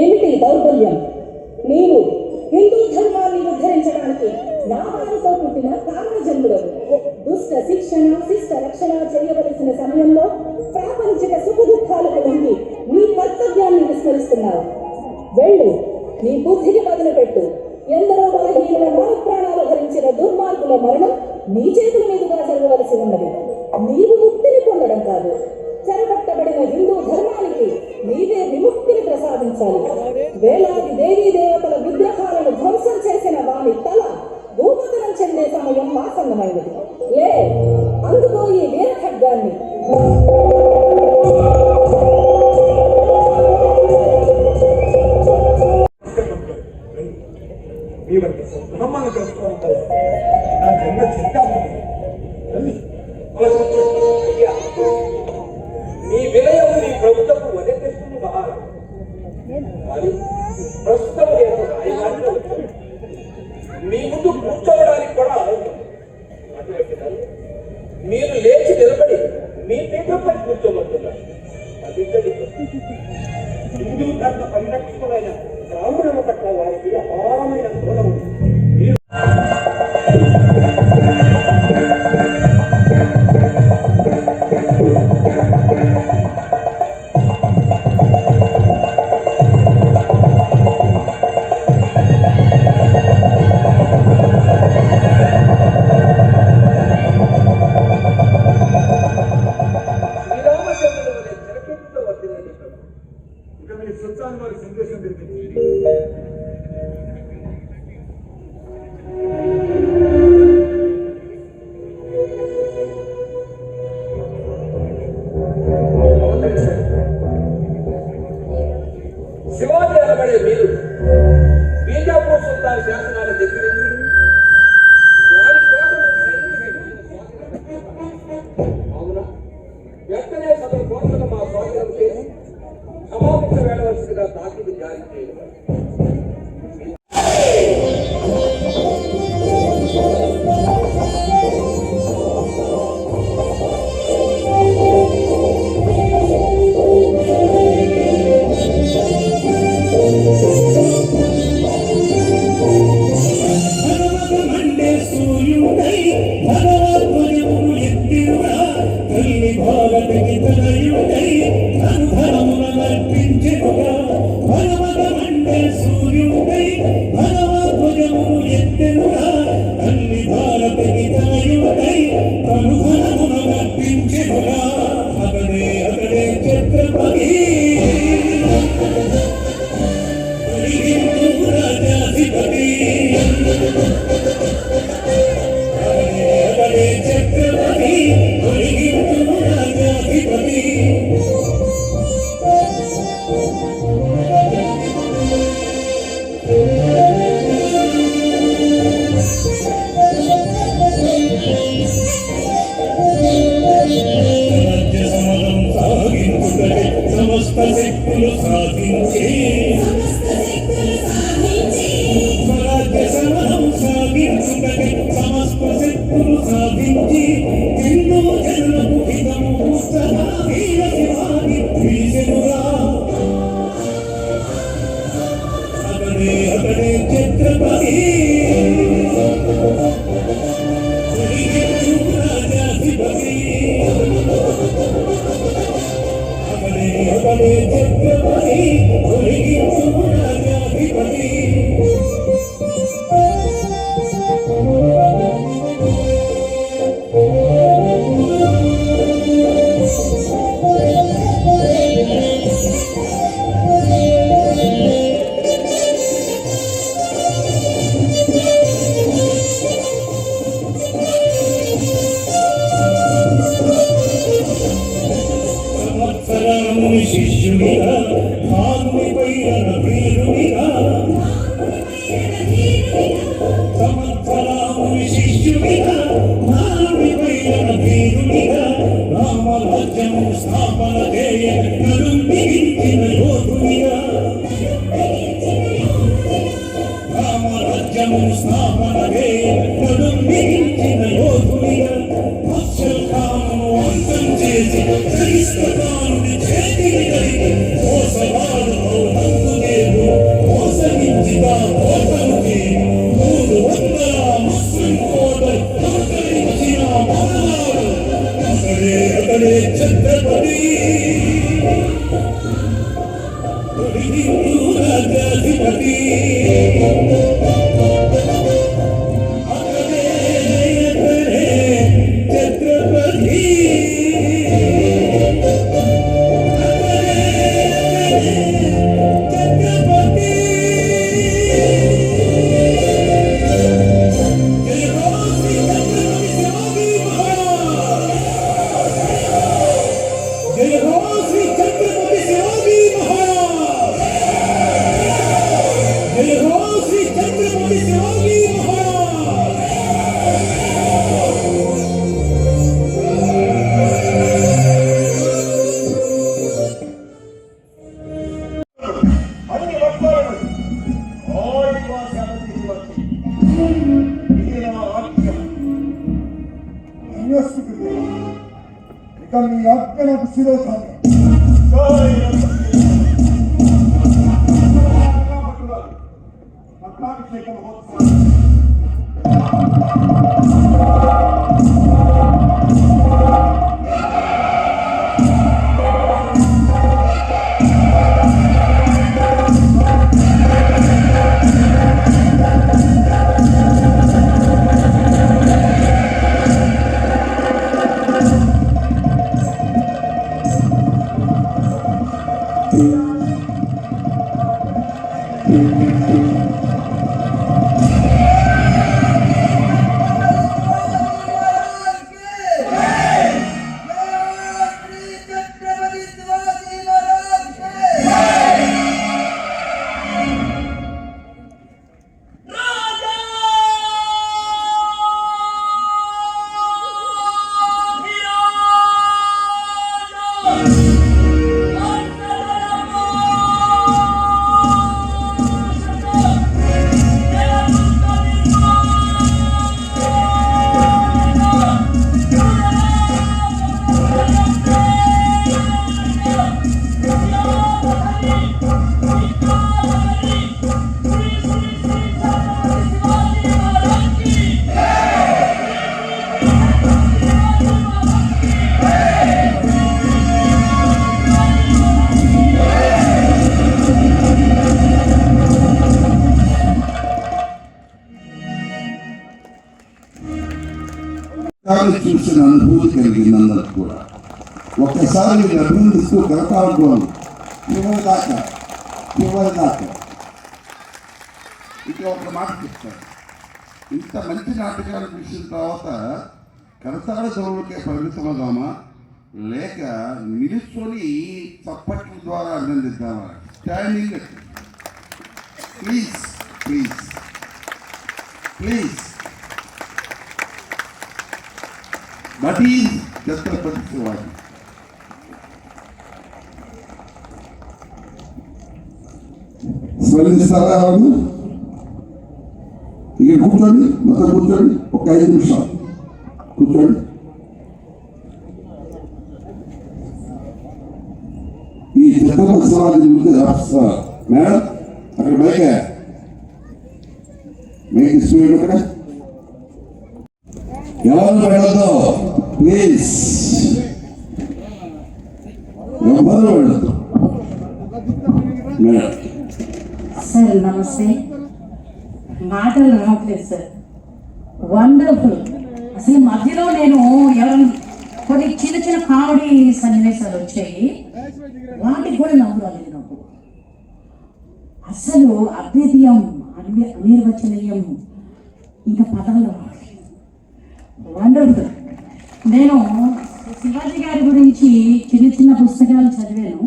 ఏమిటి దౌర్బల్యం? నీవు హిందూ ధర్మాన్ని ఉద్ధరించడానికి నా బలంతో పుట్టిన కారణ జన్ముడు. దుష్ట శిక్షణ శిష్ట రక్షణ చేయవలసిన సమయంలో ప్రాపంచిక సుఖ దుఃఖాలకు వంగి నీ కర్తవ్యాన్ని విస్మరిస్తున్నావు. వెళ్ళు, నీ బుద్ధికి బదులు పెట్టు. ఎందరో బలహీనుల మానవ ప్రాణాలు హరించిన దుర్మార్గుల మరణం నీ చేతుల మీదుగా జరగవలసి ఉన్నది. నీవు ముక్తిని పొందడం కాదు, చెరపట్టబడిన హిందూ ధర్మానికి నీవే విముక్తిని ప్రసాదించాలి. వేలాది దేవీ దేవతల విగ్రహాలను ధ్వంసం చేసిన వాని తల భూపతనం చెందే సమయం ఆసన్నమైనది. లే, అందుకో ఈ వీర ఖడ్గాన్ని. మీ విలయం మీ ప్రభుత్వపు వదిలిస్తుంది మహారా. ప్రస్తుతం మీ ముందు కూర్చోవడానికి కూడా మీరు లేచి నిలబడి మీ పీఠంపై కూర్చోమంటున్నారు. అది హిందూ ధర్మ పరిరక్షకులైన బ్రాహ్మణుల పట్ల వారికి అపారమైన గౌరవం. శివాజీ అనబడే మీరు బీజాపూర్ సుల్తాన్ శాసనాల దగ్గర వారి అవునా వెంటనే సదరు కోటను మా స్వాధీనం చేసి సమావేశం వేడవలసిందిగా తాకీదు జారీ చేయడం. Krishna రాజాధిపతి ఛత్రపతి అన్ని వర్గాలను ఆయుధ సేవ తీసుకొచ్చి ఇది నా ఆజ్ఞ. ఇక మీ ఆజ్ఞ నాకు శిరోధార్యం. పట్టాభిషేక మహోత్సవం చూసిన అనుభూతి కలిగిందన్నది కూడా ఒక్కసారి మీరు అభినందిస్తూ కరతాళం చివరి దాకా ఇక ఒక మాట చెప్తాను. ఇంత మంచి నాటకాలు చూసిన తర్వాత కరతాళ ధ్వనులకే పరిమితమవుదామా లేక నిలుచుకొని చప్పట్ల ద్వారా అభినందిద్దామా? Standing please please please. That is Chhatrapati Shivaji. స్మరించారా వాళ్ళు? ఇక కూర్చోండి, మొత్తం కూర్చోండి, ఒక 5 నిమిషాలు కూర్చోండి. ఈ ఛత్రపతి శివాజీ ముందు మేడం అక్కడ మైక్ ఇస్తుంది అక్కడ ఎవరు వెళ్ళదు ప్లీజ్, ఎవరు వెళ్ళదు. సార్ నమస్తే. మాటలు రావట్లేదు సార్. వండర్ఫుల్. అసలు మధ్యలో నేను కొన్ని చిన్న చిన్న కామెడీ సన్నివేశాలు వచ్చాయి, వాటికి కూడా నవ్వు రాలేదు నాకు. అసలు అద్వితీయం, అనిర్వచనీయం, ఇంకా పదాలు వండర్ఫుల్. నేను శివాజీ గారి గురించి చిన్న చిన్న పుస్తకాలు చదివాను,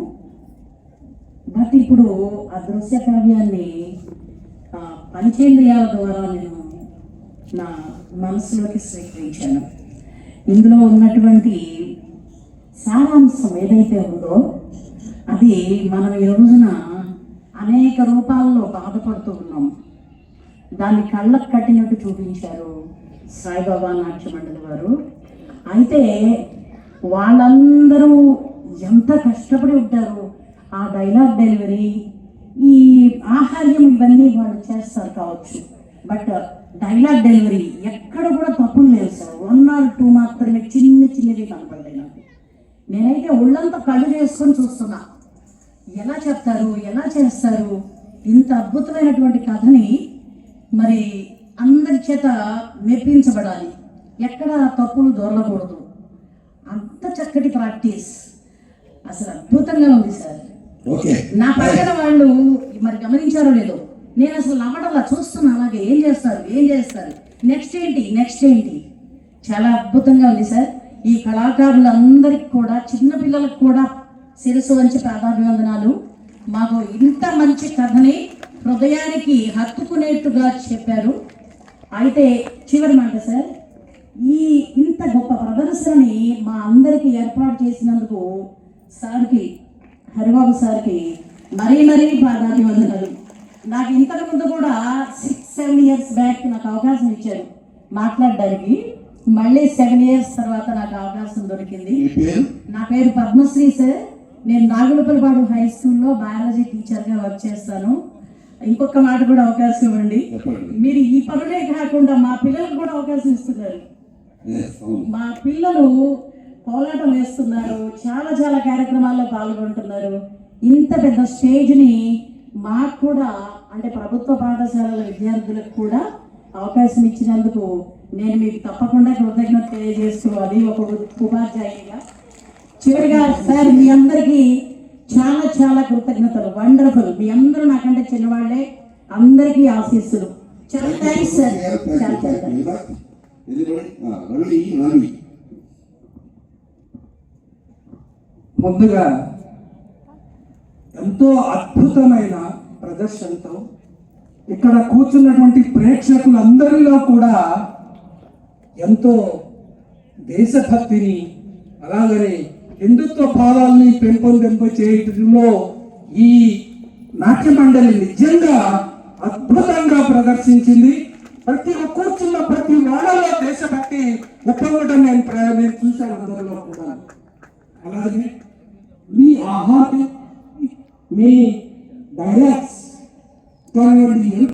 బట్ ఇప్పుడు ఆ దృశ్య కావ్యాన్ని పంచేంద్రియాల ద్వారా నేను నా మనసులోకి స్వీకరించాను. ఇందులో ఉన్నటువంటి సారాంశం ఏదైతే ఉందో అది మనం ఈ రోజున అనేక రూపాల్లో బాధపడుతూ ఉన్నాం. దాన్ని కళ్ళకు కట్టినట్టు చూపించారు సాయిబాబా నాట్య మండలి వారు. అయితే వాళ్ళందరూ ఎంత కష్టపడి ఉంటారు. ఆ డైలాగ్ డెలివరీ, ఈ ఆహార్యం, ఇవన్నీ వాళ్ళు చేస్తారు కావచ్చు, బట్ డైలాగ్ డెలివరీ ఎక్కడ కూడా తప్పులు లేవు సార్. 1 or 2 మాత్రమే చిన్నవి కనపడ్డాయి నాకు. నేనైతే ఒళ్ళంతా కళ్ళు చేసుకొని చూస్తున్నా, ఎలా చెప్తారు, ఎలా చేస్తారు, ఇంత అద్భుతమైనటువంటి కథని మరి అందరి చేత మెప్పించబడాలి, ఎక్కడ తప్పులు దొరకకూడదు. అంత చక్కటి ప్రాక్టీస్, అసలు అద్భుతంగా ఉంది సార్. ఓకే నా పక్కన వాళ్ళు మరి గమనించారో లేదో, నేను అసలు నవ్వడంలా చూస్తున్నా, అలాగే ఏం చేస్తారు నెక్స్ట్ ఏంటి చాలా అద్భుతంగా ఉంది సార్. ఈ కళాకారులందరికీ కూడా, చిన్నపిల్లలకు కూడా శిరస్సు వంచి ప్రాధాన్యవందనాలు. మాకు ఇంత మంచి కథని హృదయానికి హత్తుకునేట్టుగా చెప్పారు. అయితే చివరి మాట సార్, ఇంత గొప్ప ప్రదర్శనని మా అందరికీ ఏర్పాటు చేసినందుకు సార్కి, హరిబాబు సార్కి మరీ ప్రాధాన్యవందనాలు. నాకు ఇంతకు ముందు కూడా 6-7 ఇయర్స్ బ్యాక్ నాకు అవకాశం ఇచ్చారు మాట్లాడడానికి. మళ్ళీ 7 ఇయర్స్ తర్వాత నాకు అవకాశం దొరికింది. నా పేరు పద్మశ్రీ సార్. నేను నాగులపల్లిపాడు హై స్కూల్లో బయాలజీ టీచర్గా వర్క్ చేస్తాను. ఇంకొక మాట కూడా అవకాశం ఇవ్వండి. మీరు ఈ పనులే కాకుండా మా పిల్లలకు కూడా అవకాశం ఇస్తున్నారు. మా పిల్లలు కోలాటం వేస్తున్నారు, చాలా కార్యక్రమాల్లో పాల్గొంటున్నారు. ఇంత పెద్ద స్టేజ్ని మాకు కూడా, అంటే ప్రభుత్వ పాఠశాలల విద్యార్థులకు కూడా అవకాశం ఇచ్చినందుకు నేను మీకు తప్పకుండా కృతజ్ఞత తెలియజేసుకోవాలి ఒక ఉపాధ్యాయునిగా. చివరిగా సార్, మీ అందరికీ చాలా కృతజ్ఞతలు. వండర్ఫుల్. మీ అందరూ నాకంటే చిన్నవాళ్లే. అందరికీ ఆశీస్సులు. చాలా థ్యాంక్స్ సార్. ముందుగా ఎంతో అద్భుతమైన ప్రదర్శనతో ఇక్కడ కూర్చున్నటువంటి ప్రేక్షకులందరిలో కూడా ఎంతో దేశభక్తిని, అలాగనే హిందుత్వ భావాల్ని పెంపొందింప చేయడంలో ఈ నాట్య మండలి నిజంగా అద్భుతంగా ప్రదర్శించింది. కూర్చున్న ప్రతి వాళ్ళలో దేశభక్తి ఉప్పొంగడం నేను చూశాను అందరిలో కూడా. అలాగే మీ ఆహారం, మీ డైలాగ్స్ కానివ్వండి,